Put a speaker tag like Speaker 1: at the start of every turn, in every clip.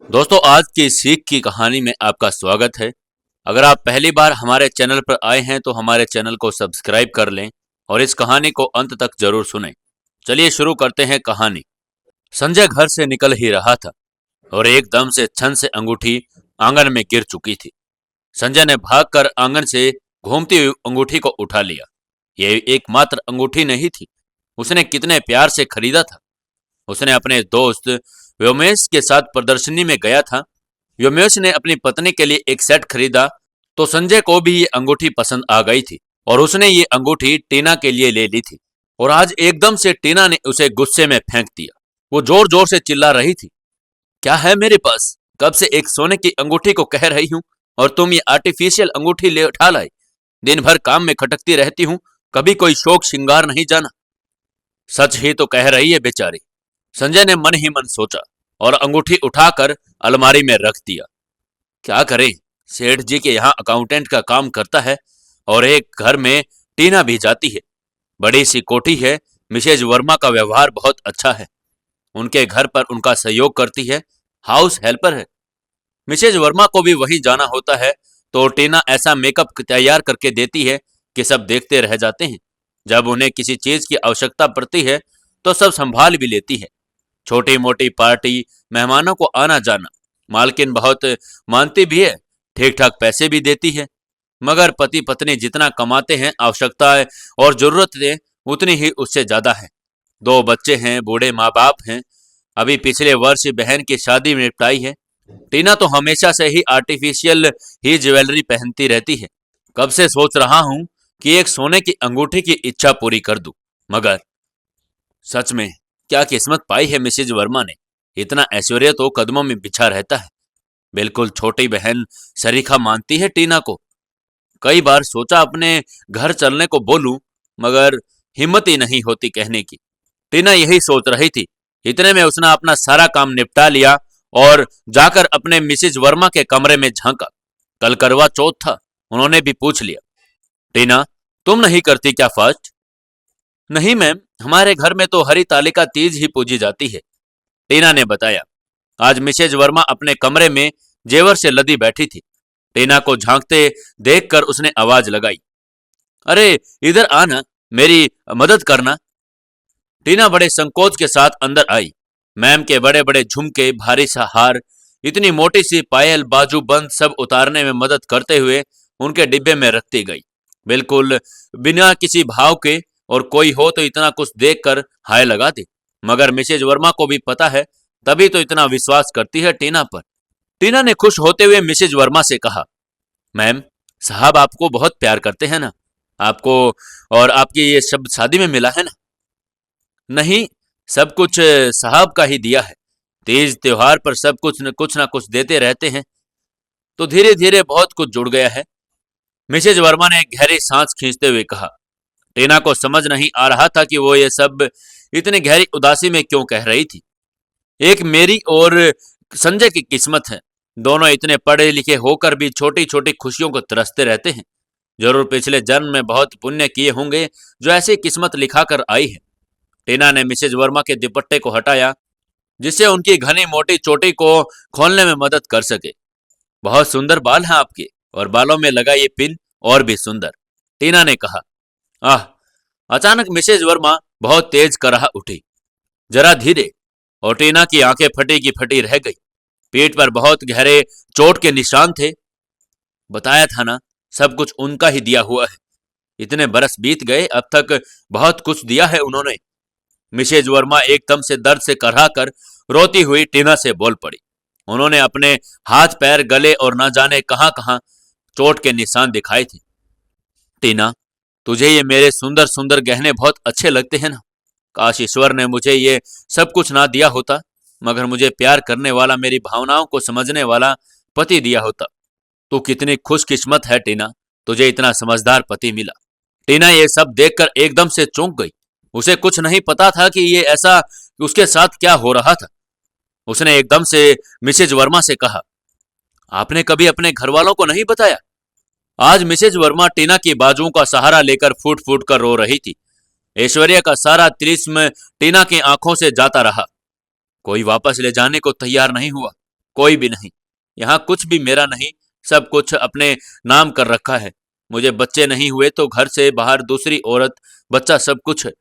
Speaker 1: दोस्तों, आज की सीख की कहानी में आपका स्वागत है। अगर आप पहली बार हमारे चैनल पर आए हैं तो हमारे चैनल को सब्सक्राइब कर लें और इस कहानी को अंत तक जरूर सुनें। चलिए शुरू करते हैं कहानी। संजय घर से निकल ही रहा था और एकदम से छन से अंगूठी आंगन में गिर चुकी थी। संजय ने भागकर आंगन से घूमती हुई अंगूठी को उठा लिया। यह एकमात्र अंगूठी नहीं थी, उसने कितने प्यार से खरीदा था। उसने अपने दोस्त व्योमेश के साथ प्रदर्शनी में गया था। व्योमेश ने अपनी पत्नी के लिए एक सेट खरीदा तो संजय को भी ये अंगूठी पसंद आ गई थी और उसने ये अंगूठी टीना के लिए ले ली थी। और आज एकदम से टीना ने उसे गुस्से में फेंक दिया। वो जोर जोर से चिल्ला रही थी, क्या है मेरे पास? कब से एक सोने की अंगूठी को कह रही हूँ और तुम ये आर्टिफिशियल अंगूठी ले उठा लाई। दिन भर काम में खटकती रहती हूँ, कभी कोई शौक श्रृंगार नहीं जाना। सच ही तो कह रही है बेचारी, संजय ने मन ही मन सोचा और अंगूठी उठाकर अलमारी में रख दिया। क्या करें, सेठ जी के यहाँ अकाउंटेंट का काम करता है और एक घर में टीना भी जाती है। बड़ी सी कोठी है। मिसेज वर्मा का व्यवहार बहुत अच्छा है, उनके घर पर उनका सहयोग करती है, हाउस हेल्पर है। मिसेज वर्मा को भी वहीं जाना होता है तो टीना ऐसा मेकअप तैयार करके देती है कि सब देखते रह जाते हैं। जब उन्हें किसी चीज की आवश्यकता पड़ती है तो सब संभाल भी लेती है। छोटी मोटी पार्टी, मेहमानों को आना जाना। मालकिन बहुत मानती भी है, ठीक ठाक पैसे भी देती है। मगर पति पत्नी जितना कमाते हैं, आवश्यकताएं और जरूरतें उतनी ही उससे ज्यादा है। दो बच्चे हैं, बूढ़े माँ बाप हैं। अभी पिछले वर्ष बहन की शादी निपटाई है। टीना तो हमेशा से ही आर्टिफिशियल ही ज्वेलरी पहनती रहती है। कब से सोच रहा हूं कि एक सोने की अंगूठी की इच्छा पूरी कर दूं, मगर सच में क्या किस्मत पाई है मिसेज वर्मा ने। इतना ऐश्वर्य तो कदमों में बिछा रहता है। बिल्कुल छोटी बहन सरीखा मानती है टीना को। कई बार सोचा अपने घर चलने को बोलूं, मगर हिम्मत ही नहीं होती कहने की। टीना यही सोच रही थी, इतने में उसने अपना सारा काम निपटा लिया और जाकर अपने मिसेज वर्मा के कमरे में झांका। कल करवा चौथ था, उन्होंने भी पूछ लिया, टीना तुम नहीं करती क्या फास्ट? नहीं मैम, हमारे घर में तो हरी तालिका तीज ही पूजी जाती है, टीना ने बताया। आज मिसेज वर्मा अपने कमरे में जेवर से लदी बैठी थी। टीना को झांकते देखकर उसने आवाज लगाई, अरे इधर आना, मेरी मदद करना। टीना बड़े संकोच के साथ अंदर आई। मैम के बड़े बड़े झुमके, भारी सा हार, इतनी मोटी सी पायल, बाजू बंद सब उतारने में मदद करते हुए उनके डिब्बे में रखती गई, बिल्कुल बिना किसी भाव के। और कोई हो तो इतना कुछ देखकर हाय लगा दे। मगर मिसेज वर्मा को भी पता है, तभी तो इतना विश्वास करती है टीना पर। टीना ने खुश होते हुए मिसेज वर्मा से कहा, मैम साहब आपको बहुत प्यार करते हैं ना, आपको और आपकी ये सब शादी में मिला है ना? नहीं, सब कुछ साहब का ही दिया है। तीज त्योहार पर सब कुछ ना कुछ देते रहते हैं, तो धीरे धीरे बहुत कुछ जुड़ गया है। मिसेज वर्मा ने गहरी सांस खींचते हुए कहा। टीना को समझ नहीं आ रहा था कि वो ये सब इतनी गहरी उदासी में क्यों कह रही थी। एक मेरी और संजय की किस्मत है, दोनों इतने पढ़े लिखे होकर भी छोटी छोटी खुशियों को तरसते रहते हैं। जरूर पिछले जन्म में बहुत पुण्य किए होंगे जो ऐसी किस्मत लिखा कर आई है। टीना ने मिसेज वर्मा के दुपट्टे को हटाया जिससे उनकी घनी मोटी चोटी को खोलने में मदद कर सके। बहुत सुंदर बाल हैं आपके, और बालों में लगा ये पिन और भी सुंदर, टीना ने कहा। आह! अचानक मिसेज वर्मा बहुत तेज कराह उठी, जरा धीरे। और टीना की आंखें फटी की फटी रह गई। पीठ पर बहुत गहरे चोट के निशान थे। बताया था ना, सब कुछ उनका ही दिया हुआ है। इतने बरस बीत गए, अब तक बहुत कुछ दिया है उन्होंने। मिसेज वर्मा एकदम से दर्द से कराह कर रोती हुई टीना से बोल पड़ी। उन्होंने अपने हाथ पैर, गले और न जाने कहां कहां चोट के निशान दिखाए थे। टीना, तुझे ये मेरे सुंदर सुंदर गहने बहुत अच्छे लगते हैं ना? काश ईश्वर ने मुझे ये सब कुछ ना दिया होता, मगर मुझे प्यार करने वाला, मेरी भावनाओं को समझने वाला पति दिया होता। तू कितनी खुशकिस्मत है टीना, तुझे इतना समझदार पति मिला। टीना ये सब देखकर एकदम से चौंक गई। उसे कुछ नहीं पता था कि ये ऐसा उसके साथ क्या हो रहा था। उसने एकदम से मिसेज वर्मा से कहा, आपने कभी अपने घर वालों को नहीं बताया? आज मिसेज वर्मा टीना की बाजुओं का सहारा लेकर फूट फूट कर रो रही थी। ऐश्वर्या का सारा तिलिस्म टीना की आंखों से जाता रहा। कोई वापस ले जाने को तैयार नहीं हुआ। कोई भी नहीं। यहाँ कुछ भी मेरा नहीं, सब कुछ अपने नाम कर रखा है। मुझे बच्चे नहीं हुए तो घर से बाहर दूसरी औरत, बच्चा, सब कुछ है।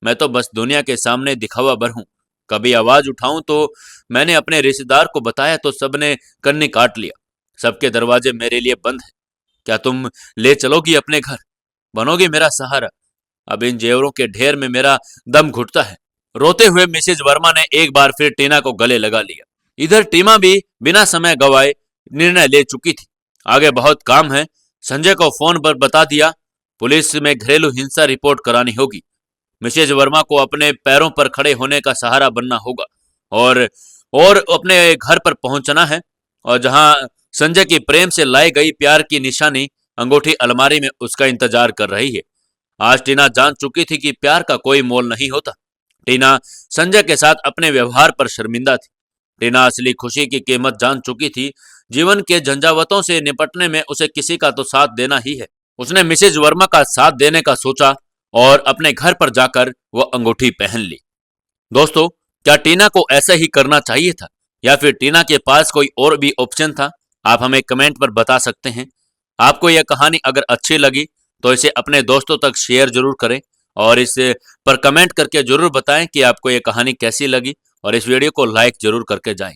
Speaker 1: मैं तो बस दुनिया के सामने दिखावा भर हूँ। कभी आवाज उठाऊं तो मैंने अपने रिश्तेदार को बताया तो सबने कन्नी काट लिया। सबके दरवाजे मेरे लिए बंद है। क्या तुम ले चलोगी अपने घर? बनोगे मेरा सहारा? अब इन जेवरों के ढेर में मेरा दम घुटता है। रोते हुए मिसेज वर्मा ने एक बार फिर टीना को गले लगा लिया। इधर टीमा भी बिना समय गवाए निर्णय ले चुकी थी। आगे बहुत काम है। संजय को फोन पर बता दिया, पुलिस में घरेलू हिंसा रिपोर्ट करानी होगी। मिसेज वर्मा को अपने पैरों पर खड़े होने का सहारा बनना होगा और और अपने घर पर पहुंचना है। और जहां संजय की प्रेम से लाई गई प्यार की निशानी अंगूठी अलमारी में उसका इंतजार कर रही है। आज टीना जान चुकी थी कि प्यार का कोई मोल नहीं होता। टीना संजय के साथ अपने व्यवहार पर शर्मिंदा थी। टीना असली खुशी की कीमत जान चुकी थी। जीवन के झंझावतों से निपटने में उसे किसी का तो साथ देना ही है। उसने मिसेज वर्मा का साथ देने का सोचा और अपने घर पर जाकर वो अंगूठी पहन ली। दोस्तों, क्या टीना को ऐसा ही करना चाहिए था या फिर टीना के पास कोई और भी ऑप्शन था? आप हमें कमेंट पर बता सकते हैं। आपको यह कहानी अगर अच्छी लगी तो इसे अपने दोस्तों तक शेयर जरूर करें और इस पर कमेंट करके जरूर बताएं कि आपको यह कहानी कैसी लगी और इस वीडियो को लाइक जरूर करके जाएं।